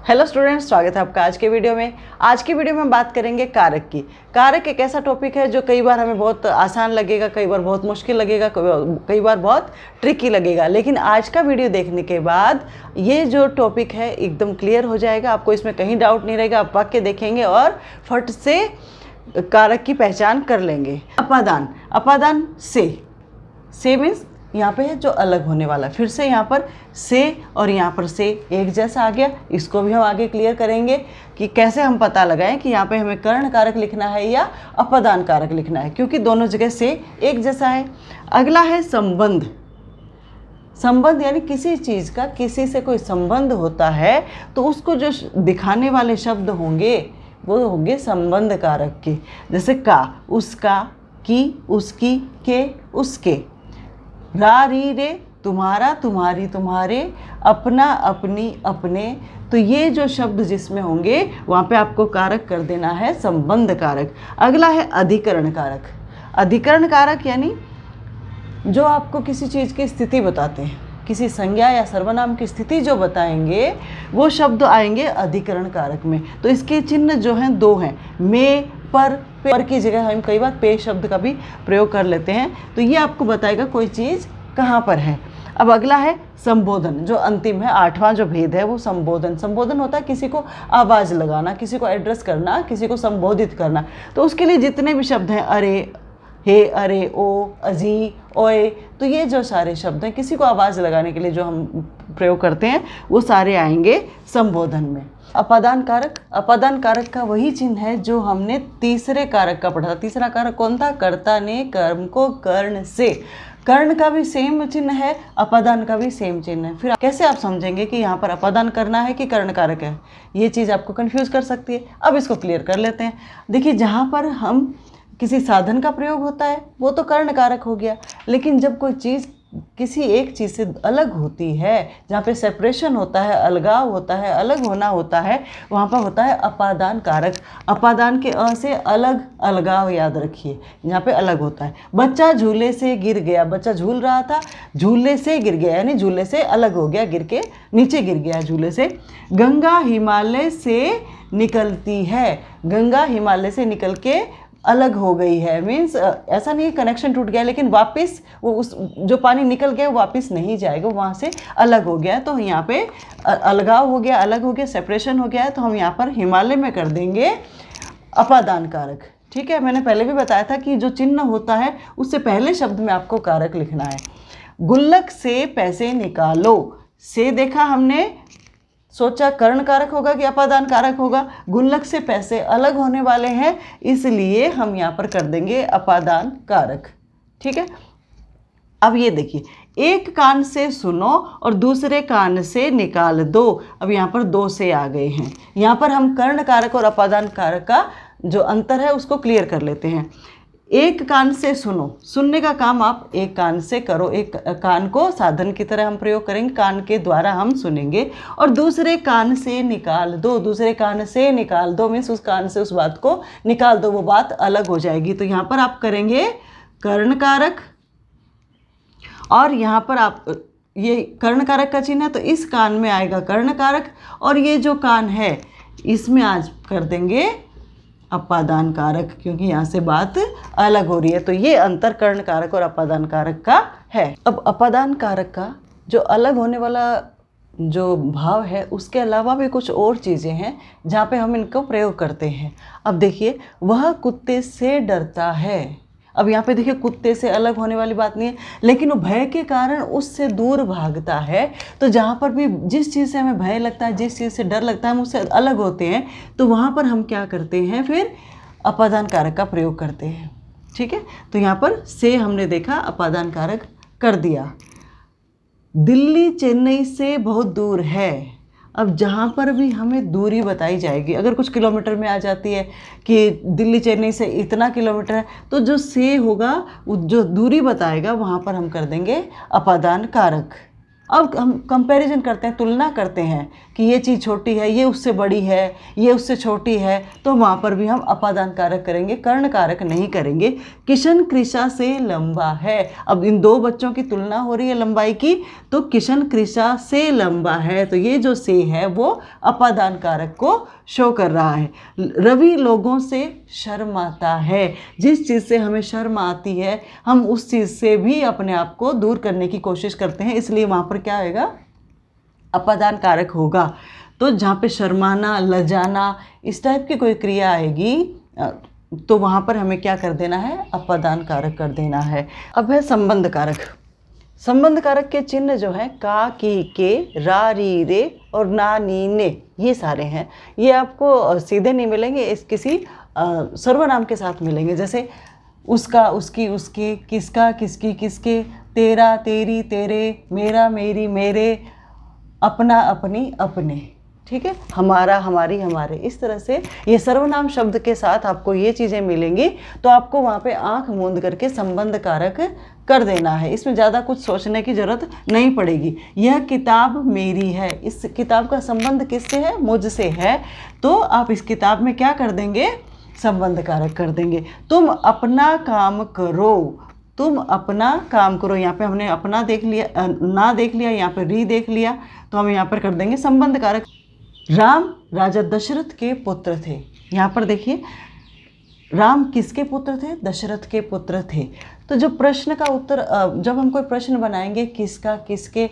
Hello students, स्वागत है आपका आज के वीडियो में। आज की वीडियो में हम बात करेंगे कारक की। कारक एक ऐसा टॉपिक है जो कई बार हमें बहुत आसान लगेगा, कई बार बहुत मुश्किल लगेगा, कई बार बहुत ट्रिकी लगेगा। लेकिन आज का वीडियो देखने के बाद ये जो टॉपिक है एकदम क्लियर हो जाएगा, आपको इसमें कहीं डाउट नहीं रहेगा। आप वाक्य देखेंगे और फट से कारक की पहचान कर लेंगे। अपादान, अपादान से मीन्स यहाँ पे है जो अलग होने वाला। फिर से यहाँ पर से और यहाँ पर से एक जैसा आ गया। इसको भी हम आगे क्लियर करेंगे कि कैसे हम पता लगाएं कि यहाँ पे हमें कर्ण कारक लिखना है या अपादान कारक लिखना है, क्योंकि दोनों जगह से एक जैसा है। अगला है संबंध। संबंध यानी किसी चीज़ का किसी से कोई संबंध होता है तो उसको जो दिखाने वाले शब्द होंगे वो होंगे संबंध कारक के। जैसे का, उसका, की, उसकी, के, उसके। रा, री, रे, तुम्हारा, तुम्हारी, तुम्हारे, अपना, अपनी, अपने। तो ये जो शब्द जिसमें होंगे वहाँ पे आपको कारक कर देना है संबंध कारक। अगला है अधिकरण कारक। अधिकरण कारक यानी जो आपको किसी चीज़ की स्थिति बताते हैं, किसी संज्ञा या सर्वनाम की स्थिति जो बताएंगे वो शब्द आएंगे अधिकरण कारक में। तो इसके चिन्ह जो हैं दो हैं, में, पर की जगह हम कई बार पे शब्द का भी प्रयोग कर लेते हैं। तो ये आपको बताएगा कोई चीज़ कहाँ पर है। अब अगला है संबोधन, जो अंतिम है, आठवां जो भेद है वो संबोधन। संबोधन होता है किसी को आवाज़ लगाना, किसी को एड्रेस करना, किसी को संबोधित करना। तो उसके लिए जितने भी शब्द हैं, अरे, हे, अरे, ओ, अजी, ओए, तो ये जो सारे शब्द हैं किसी को आवाज़ लगाने के लिए जो हम प्रयोग करते हैं वो सारे आएंगे संबोधन में। अपादान कारक, अपादान कारक का वही चिन्ह है जो हमने तीसरे कारक का पढ़ा था। तीसरा कारक कौन था? कर्ता ने कर्म को कर्ण से। कर्ण का भी सेम चिन्ह है, अपादान का भी सेम चिन्ह है। फिर कैसे आप समझेंगे कि यहाँ पर अपादान करना है कि कर्ण कारक है? ये चीज़ आपको कंफ्यूज कर सकती है। अब इसको क्लियर कर लेते हैं। देखिए, जहाँ पर हम किसी साधन का प्रयोग होता है वो तो कर्ण कारक हो गया, लेकिन जब कोई चीज़ किसी एक चीज़ से अलग होती है, जहाँ पे सेपरेशन होता है, अलगाव होता है, अलग होना होता है, वहाँ पर होता है अपादान कारक। अपादान के अ से अलग, अलगाव याद रखिए, यहाँ पे अलग होता है। बच्चा झूले से गिर गया, बच्चा झूल रहा था, झूले से गिर गया यानी झूले से अलग हो गया, गिर के नीचे गिर गया झूले से। गंगा हिमालय से निकलती है, गंगा हिमालय से निकल के अलग हो गई है। मीन्स ऐसा नहीं कनेक्शन टूट गया, लेकिन वापस वो उस जो पानी निकल गया वो वापस नहीं जाएगा, वहाँ से अलग हो गया है। तो यहाँ पे अलगाव हो गया, अलग हो गया, सेपरेशन हो गया है। तो हम यहाँ पर हिमालय में कर देंगे अपादान कारक। ठीक है, मैंने पहले भी बताया था कि जो चिन्ह होता है उससे पहले शब्द में आपको कारक लिखना है। गुल्लक से पैसे निकालो, से देखा हमने, सोचा कर्ण कारक होगा कि अपादान कारक होगा। गुल्लक से पैसे अलग होने वाले हैं, इसलिए हम यहाँ पर कर देंगे अपादान कारक। ठीक है, अब ये देखिए, एक कान से सुनो और दूसरे कान से निकाल दो। अब यहाँ पर दो से आ गए हैं। यहाँ पर हम कर्ण कारक और अपादान कारक का जो अंतर है उसको क्लियर कर लेते हैं। एक कान से सुनो, सुनने का काम आप एक कान से करो, एक कान को साधन की तरह हम प्रयोग करेंगे, कान के द्वारा हम सुनेंगे। और दूसरे कान से निकाल दो, दूसरे कान से निकाल दो मीन्स उस कान से उस बात को निकाल दो, वो बात अलग हो जाएगी। तो यहाँ पर आप करेंगे कर्ण कारक और यहाँ पर आप ये कर्ण कारक का चिन्ह है तो इस कान में आएगा कर्ण कारक, और ये जो कान है इसमें आज कर देंगे अपादान कारक, क्योंकि यहाँ से बात अलग हो रही है। तो ये अंतर कर्ण कारक और अपादान कारक का है। अब अपादान कारक का जो अलग होने वाला जो भाव है उसके अलावा भी कुछ और चीज़ें हैं जहाँ पे हम इनको प्रयोग करते हैं। अब देखिए, वह कुत्ते से डरता है। अब यहाँ पे देखिए, कुत्ते से अलग होने वाली बात नहीं है, लेकिन वो भय के कारण उससे दूर भागता है। तो जहाँ पर भी जिस चीज़ से हमें भय लगता है, जिस चीज़ से डर लगता है, हम उससे अलग होते हैं, तो वहाँ पर हम क्या करते हैं, फिर अपादान कारक का प्रयोग करते हैं। ठीक है, तो यहाँ पर से हमने देखा अपादान कारक कर दिया। दिल्ली चेन्नई से बहुत दूर है। अब जहाँ पर भी हमें दूरी बताई जाएगी, अगर कुछ किलोमीटर में आ जाती है कि दिल्ली चेन्नई से इतना किलोमीटर है, तो जो से होगा वो जो दूरी बताएगा वहाँ पर हम कर देंगे अपादान कारक। अब हम कंपैरिजन करते हैं, तुलना करते हैं कि ये चीज़ छोटी है, ये उससे बड़ी है, ये उससे छोटी है, तो वहाँ पर भी हम अपादान कारक करेंगे, कर्ण कारक नहीं करेंगे। किशन कृषा से लंबा है। अब इन दो बच्चों की तुलना हो रही है लंबाई की, तो किशन कृषा से लंबा है, तो ये जो से है वो अपादान कारक को शो कर रहा है। रवि लोगों से शर्माता है। जिस चीज़ से हमें शर्म आती है हम उस चीज़ से भी अपने आप को दूर करने की कोशिश करते हैं, इसलिए वहाँ पर क्या आएगा, अपादान कारक होगा। तो जहाँ पे शर्माना, लजाना इस टाइप की कोई क्रिया आएगी तो वहाँ पर हमें क्या कर देना है, अपादान कारक कर देना है। अब है संबंध कारक। संबंध कारक के चिन्ह जो हैं का, की, के, रा, री, रे और ना, नी, ने, ये सारे हैं। ये आपको सीधे नहीं मिलेंगे, इस किसी सर्वनाम के साथ मिलेंगे। जैसे उसका, उसकी, उसके, किसका, किसकी, किसके, तेरा, तेरी, तेरे, मेरा, मेरी, मेरे, अपना, अपनी, अपने, ठीक है, हमारा, हमारी, हमारे, इस तरह से ये सर्वनाम शब्द के साथ आपको ये चीज़ें मिलेंगी। तो आपको वहाँ पे आंख मूंद करके संबंध कारक कर देना है। इसमें ज़्यादा कुछ सोचने की ज़रूरत नहीं पड़ेगी। यह किताब मेरी है, इस किताब का संबंध किससे है, मुझसे है, तो आप इस किताब में क्या कर देंगे, संबंध कारक कर देंगे। तुम अपना काम करो, तुम अपना काम करो, यहाँ पे हमने अपना देख लिया, ना देख लिया, यहाँ पे री देख लिया, तो हम यहाँ पर कर देंगे संबंध कारक। राम राजा दशरथ के पुत्र थे। यहाँ पर देखिए राम किसके पुत्र थे, दशरथ के पुत्र थे। तो जो प्रश्न का उत्तर, जब हम कोई प्रश्न बनाएंगे किसका, किसके,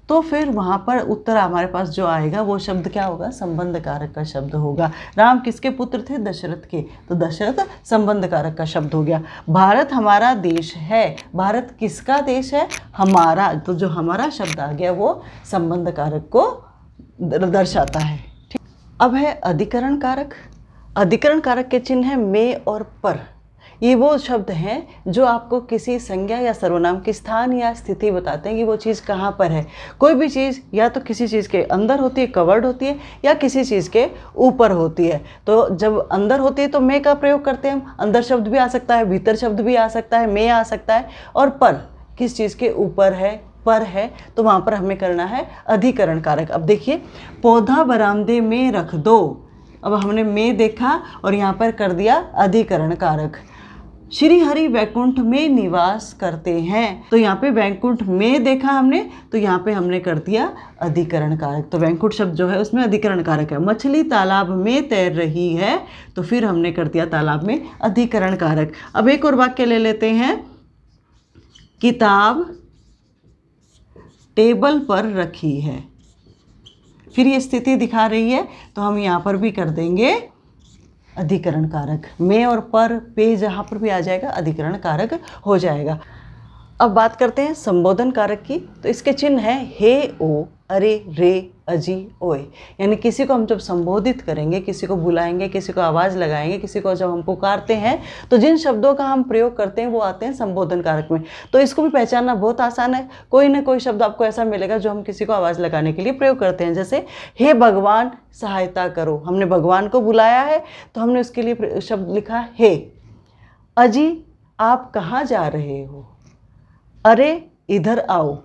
तो फिर वहाँ पर उत्तर हमारे पास जो आएगा वो शब्द क्या होगा, संबंध कारक का शब्द होगा। राम किसके पुत्र थे, दशरथ के, तो दशरथ संबंध कारक का शब्द हो गया। भारत हमारा देश है, भारत किसका देश है, हमारा, तो जो हमारा शब्द आ गया वो संबंध कारक को दर्शाता है। ठीक, अब है अधिकरण कारक। अधिकरण कारक के चिन्ह है में और पर। ये वो शब्द हैं जो आपको किसी संज्ञा या सर्वनाम की स्थान या स्थिति बताते हैं कि वो चीज़ कहाँ पर है। कोई भी चीज़ या तो किसी चीज़ के अंदर होती है, कवर्ड होती है, या किसी चीज़ के ऊपर होती है। तो जब अंदर होती है तो में का प्रयोग करते हैं हम, अंदर शब्द भी आ सकता है, भीतर शब्द भी आ सकता है, में आ सकता है। और पर किस चीज़ के ऊपर है, पर है, तो वहाँ पर हमें करना है अधिकरण कारक। अब देखिए पौधा बरामदे में रख दो, अब हमने में देखा और यहाँ पर कर दिया अधिकरण कारक। श्री हरि वैकुंठ में निवास करते हैं, तो यहाँ पे वैकुंठ में देखा हमने, तो यहाँ पे हमने कर दिया अधिकरण कारक। तो वैकुंठ शब्द जो है उसमें अधिकरण कारक है। मछली तालाब में तैर रही है, तो फिर हमने कर दिया तालाब में अधिकरण कारक। अब एक और वाक्य ले लेते हैं, किताब टेबल पर रखी है, फिर ये स्थिति दिखा रही है, तो हम यहाँ पर भी कर देंगे अधिकरण कारक। में और पर, पे जहाँ पर भी आ जाएगा अधिकरण कारक हो जाएगा। अब बात करते हैं संबोधन कारक की। तो इसके चिन्ह है हे, ओ, अरे, रे, अजी, ओए। यानी किसी को हम जब संबोधित करेंगे, किसी को बुलाएंगे, किसी को आवाज़ लगाएंगे, किसी को जब हम पुकारते हैं, तो जिन शब्दों का हम प्रयोग करते हैं वो आते हैं संबोधन कारक में। तो इसको भी पहचानना बहुत आसान है। कोई ना कोई शब्द आपको ऐसा मिलेगा जो हम किसी को आवाज़ लगाने के लिए प्रयोग करते हैं। जैसे हे भगवान सहायता करो, हमने भगवान को बुलाया है तो हमने उसके लिए शब्द लिखा हे। अजी आप कहाँ जा रहे हो, अरे इधर आओ,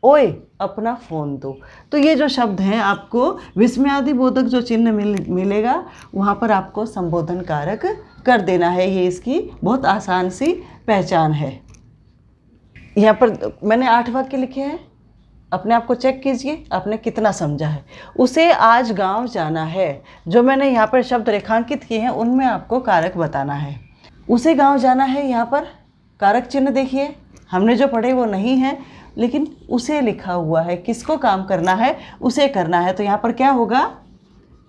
ओए अपना फ़ोन दो। तो ये जो शब्द हैं आपको विस्मयादिबोधक जो चिन्ह मिलेगा वहाँ पर आपको संबोधन कारक कर देना है। ये इसकी बहुत आसान सी पहचान है। यहाँ पर मैंने 8 वाक्य लिखे हैं, अपने आप को चेक कीजिए आपने कितना समझा है। उसे आज गांव जाना है, जो मैंने यहाँ पर शब्द रेखांकित किए हैं उनमें आपको कारक बताना है। उसे गांव जाना है, यहाँ पर कारक चिन्ह देखिए, हमने जो पढ़े वो नहीं है, लेकिन उसे लिखा हुआ है, किसको काम करना है, उसे करना है, तो यहाँ पर क्या होगा,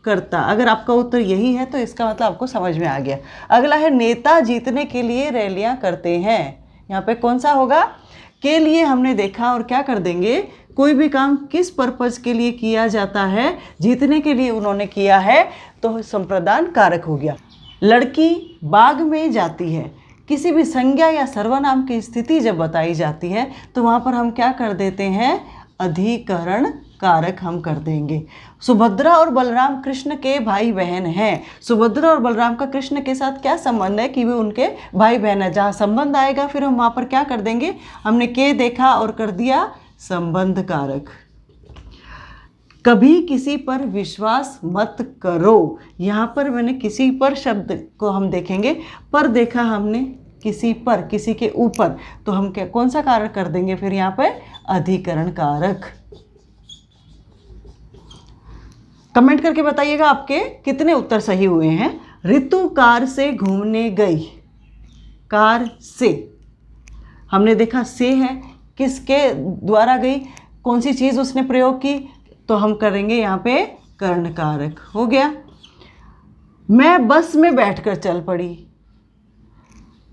कर्ता। अगर आपका उत्तर यही है तो इसका मतलब आपको समझ में आ गया। अगला है नेता जीतने के लिए रैलियां करते हैं, यहाँ पे कौन सा होगा, के लिए हमने देखा और क्या कर देंगे, कोई भी काम किस पर्पज़ के लिए किया जाता है, जीतने के लिए उन्होंने किया है, तो संप्रदान कारक हो गया। लड़की बाग में जाती है, किसी भी संज्ञा या सर्वनाम की स्थिति जब बताई जाती है तो वहाँ पर हम क्या कर देते हैं, अधिकरण कारक हम कर देंगे। सुभद्रा और बलराम कृष्ण के भाई बहन हैं। सुभद्रा और बलराम का कृष्ण के साथ क्या संबंध है कि वे उनके भाई बहन है। जहाँ संबंध आएगा फिर हम वहाँ पर क्या कर देंगे, हमने के देखा और कर दिया संबंध कारक। कभी किसी पर विश्वास मत करो। यहाँ पर मैंने किसी पर शब्द को हम देखेंगे, पर देखा हमने किसी पर, किसी के ऊपर, तो हम क्या कौन सा कारक कर देंगे फिर यहाँ पे? अधिकरण कारक। कमेंट करके बताइएगा आपके कितने उत्तर सही हुए हैं। ऋतु कार से घूमने गई। कार से हमने देखा से है, किसके द्वारा गई, कौन सी चीज़ उसने प्रयोग की, तो हम करेंगे यहाँ पे कर्ण कारक। हो गया। मैं बस में बैठकर चल पड़ी।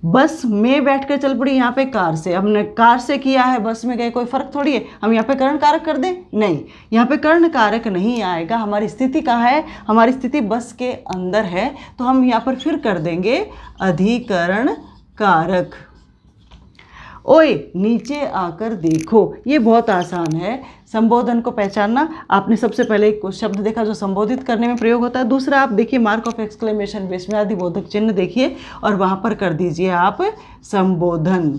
बस में बैठकर चल पड़ी, यहाँ पे कार से, हमने कार से किया है, बस में गए, कोई फर्क थोड़ी है। हम यहाँ पे कर्ण कारक कर दें? नहीं, यहाँ पे कर्ण कारक नहीं आएगा। हमारी स्थिति कहाँ है? हमारी स्थिति बस के अंदर है, तो हम यहाँ पर फिर कर देंगे अधिकरण कारक। ओए नीचे आकर देखो, ये बहुत आसान है संबोधन को पहचानना। आपने सबसे पहले एक शब्द देखा जो संबोधित करने में प्रयोग होता है। दूसरा आप देखिए मार्क ऑफ एक्सक्लेमेशन विस्मयादिबोधक चिन्ह देखिए और वहाँ पर कर दीजिए आप संबोधन।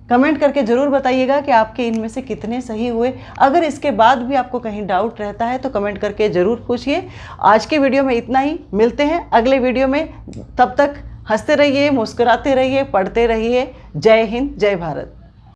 कमेंट करके ज़रूर बताइएगा कि आपके इनमें से कितने सही हुए। अगर इसके बाद भी आपको कहीं डाउट रहता है तो कमेंट करके ज़रूर पूछिए। आज के वीडियो में इतना ही, मिलते हैं अगले वीडियो में। तब तक हंसते रहिए, मुस्कुराते रहिए, पढ़ते रहिए। जय हिंद, जय भारत।